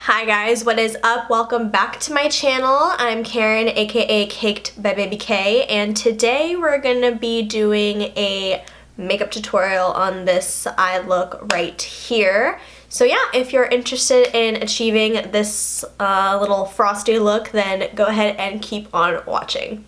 Hi guys, what is up? Welcome back to my channel. I'm Karen, aka Caked by Baby K, and today we're gonna be doing a makeup tutorial on this eye look right here. So yeah, if you're interested in achieving this little frosty look, then go ahead and keep on watching.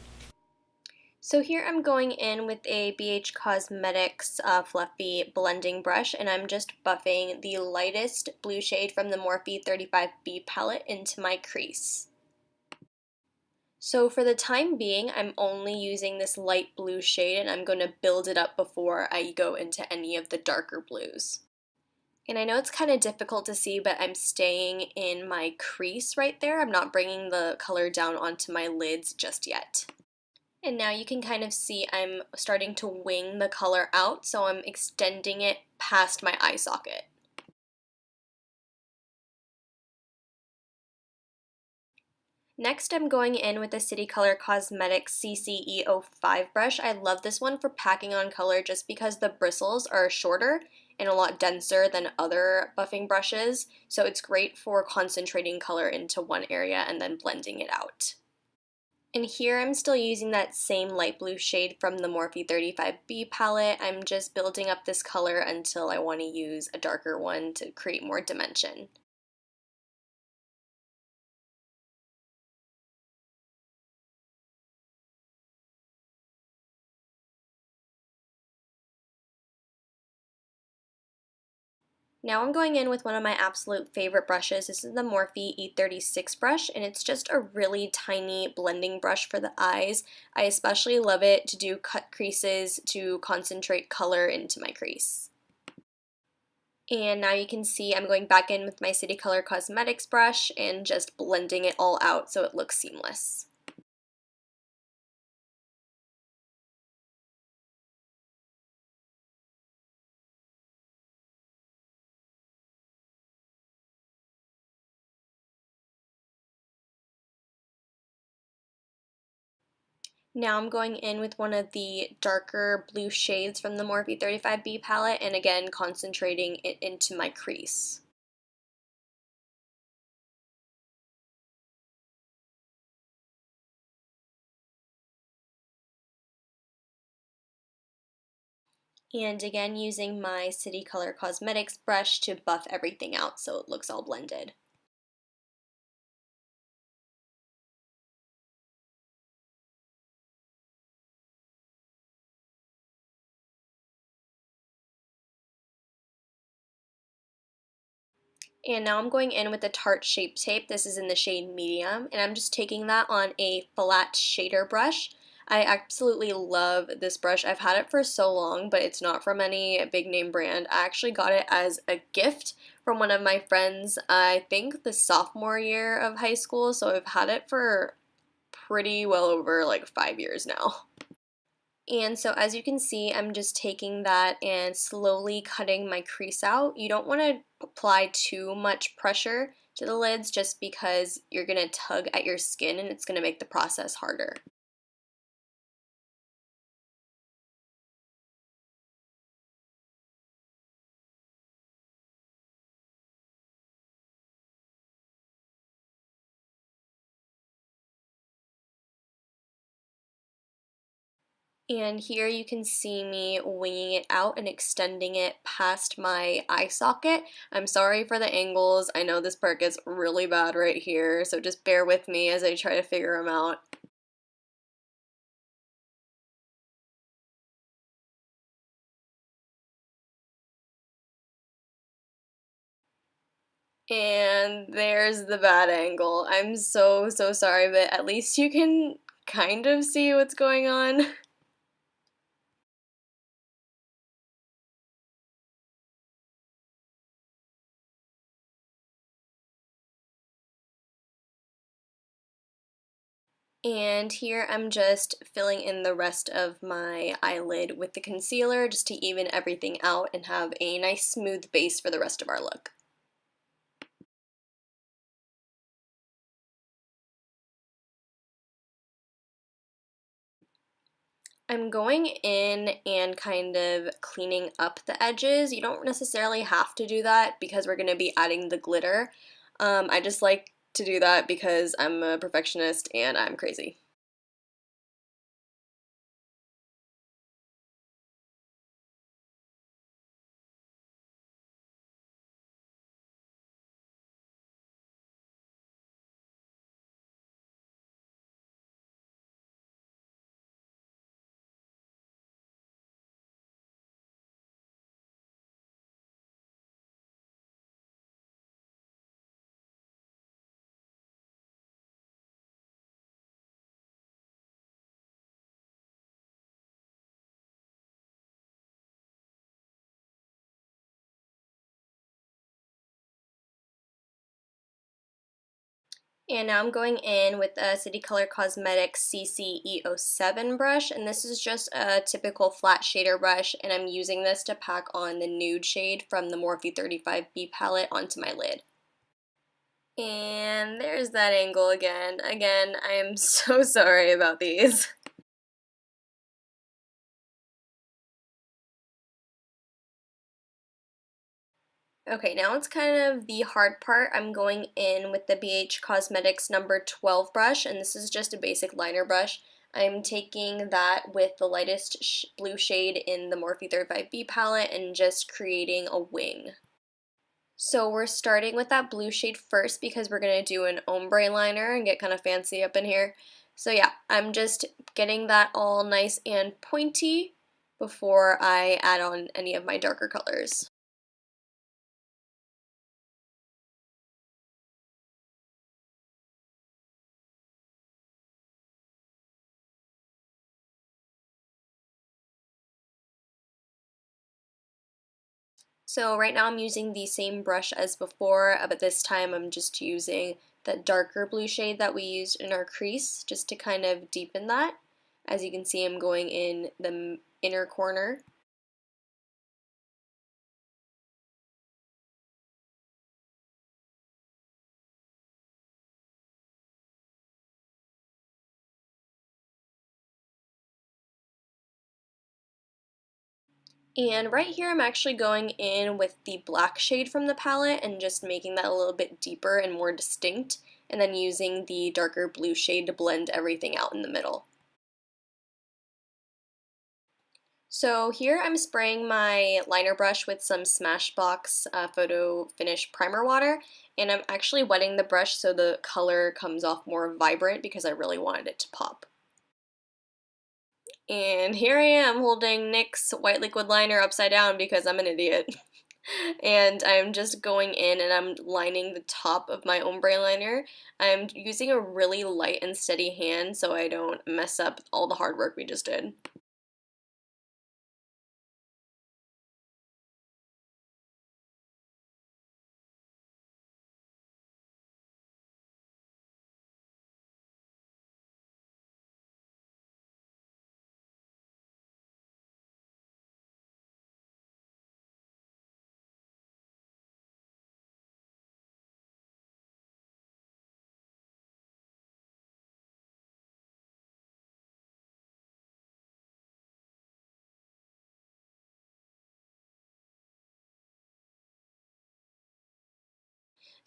So here I'm going in with a BH Cosmetics fluffy blending brush, and I'm just buffing the lightest blue shade from the Morphe 35B palette into my crease. So for the time being, I'm only using this light blue shade, and I'm going to build it up before I go into any of the darker blues. And I know it's kind of difficult to see, but I'm staying in my crease right there. I'm not bringing the color down onto my lids just yet. And now you can kind of see I'm starting to wing the color out, so I'm extending it past my eye socket. Next, I'm going in with the City Color Cosmetics CCE05 brush. I love this one for packing on color just because the bristles are shorter and a lot denser than other buffing brushes, so it's great for concentrating color into one area and then blending it out. And here I'm still using that same light blue shade from the Morphe 35B palette. I'm just building up this color until I want to use a darker one to create more dimension. Now I'm going in with one of my absolute favorite brushes. This is the Morphe E36 brush, and it's just a really tiny blending brush for the eyes. I especially love it to do cut creases to concentrate color into my crease. And now you can see I'm going back in with my City Color Cosmetics brush and just blending it all out so it looks seamless. Now I'm going in with one of the darker blue shades from the Morphe 35B palette, and again concentrating it into my crease. And again using my City Color Cosmetics brush to buff everything out so it looks all blended. And now I'm going in with the Tarte Shape Tape. This is in the shade Medium, and I'm just taking that on a flat shader brush. I absolutely love this brush. I've had it for so long, but it's not from any big name brand. I actually got it as a gift from one of my friends, I think the sophomore year of high school, so I've had it for pretty well over like 5 years now. And so as you can see, I'm just taking that and slowly cutting my crease out. You don't want to apply too much pressure to the lids just because you're going to tug at your skin and it's going to make the process harder. And here you can see me winging it out and extending it past my eye socket. I'm sorry for the angles. I know this part gets really bad right here, so just bear with me as I try to figure them out. And there's the bad angle. I'm so sorry, but at least you can kind of see what's going on. And here I'm just filling in the rest of my eyelid with the concealer just to even everything out and have a nice smooth base for the rest of our look. I'm going in and kind of cleaning up the edges. You don't necessarily have to do that because we're going to be adding the glitter. I just like to do that because I'm a perfectionist and I'm crazy. And now I'm going in with a City Color Cosmetics CC-E07 brush, and this is just a typical flat shader brush, and I'm using this to pack on the nude shade from the Morphe 35B palette onto my lid. And there's that angle again. Again, I am so sorry about these. Okay, now it's kind of the hard part. I'm going in with the BH Cosmetics number 12 brush, and this is just a basic liner brush. I'm taking that with the lightest blue shade in the Morphe 35B palette and just creating a wing. So we're starting with that blue shade first because we're going to do an ombre liner and get kind of fancy up in here. So yeah, I'm just getting that all nice and pointy before I add on any of my darker colors. So right now I'm using the same brush as before, but this time I'm just using the darker blue shade that we used in our crease just to kind of deepen that. As you can see, I'm going in the inner corner. And right here I'm actually going in with the black shade from the palette and just making that a little bit deeper and more distinct, and then using the darker blue shade to blend everything out in the middle. So here I'm spraying my liner brush with some Smashbox Photo Finish Primer Water, and I'm actually wetting the brush so the color comes off more vibrant because I really wanted it to pop. And here I am holding NYX's white liquid liner upside down because I'm an idiot. And I'm just going in and I'm lining the top of my ombre liner. I'm using a really light and steady hand so I don't mess up all the hard work we just did.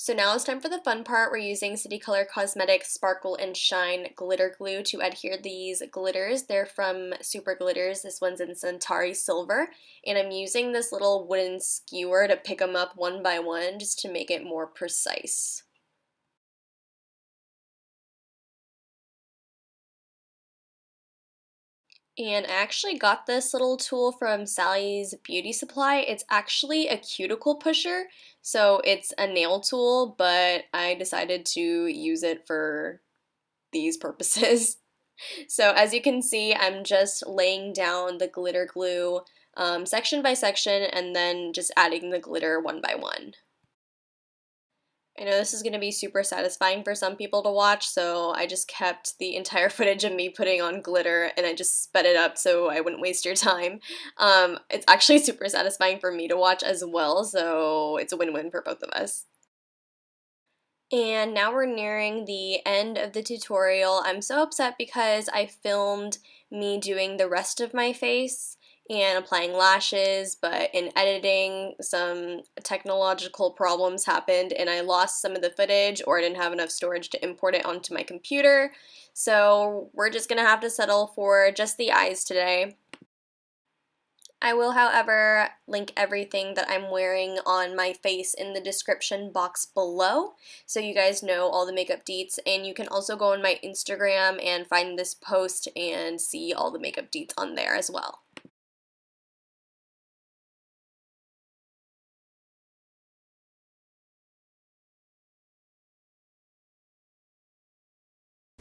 So now it's time for the fun part. We're using City Color Cosmetics Sparkle and Shine Glitter Glue to adhere these glitters. They're from Super Glitters. This one's in Centauri Silver. And I'm using this little wooden skewer to pick them up one by one just to make it more precise. And I actually got this little tool from Sally's Beauty Supply. It's actually a cuticle pusher, so it's a nail tool, but I decided to use it for these purposes. So as you can see, I'm just laying down the glitter glue section by section and then just adding the glitter one by one. I know this is going to be super satisfying for some people to watch, so I just kept the entire footage of me putting on glitter and I just sped it up so I wouldn't waste your time. It's actually super satisfying for me to watch as well, so it's a win-win for both of us. And now we're nearing the end of the tutorial. I'm so upset because I filmed me doing the rest of my face and applying lashes, but in editing, some technological problems happened and I lost some of the footage, or I didn't have enough storage to import it onto my computer. So we're just gonna have to settle for just the eyes today. I will, however, link everything that I'm wearing on my face in the description box below, so you guys know all the makeup deets, and you can also go on my Instagram and find this post and see all the makeup deets on there as well.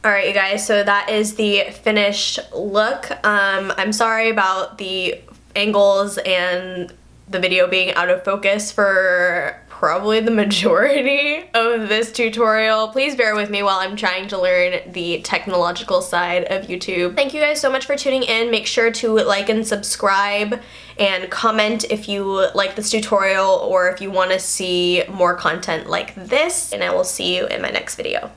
Alright you guys, so that is the finished look. I'm sorry about the angles and the video being out of focus for probably the majority of this tutorial. Please bear with me while I'm trying to learn the technological side of YouTube. Thank you guys so much for tuning in. Make sure to like and subscribe and comment if you like this tutorial or if you want to see more content like this, and I will see you in my next video.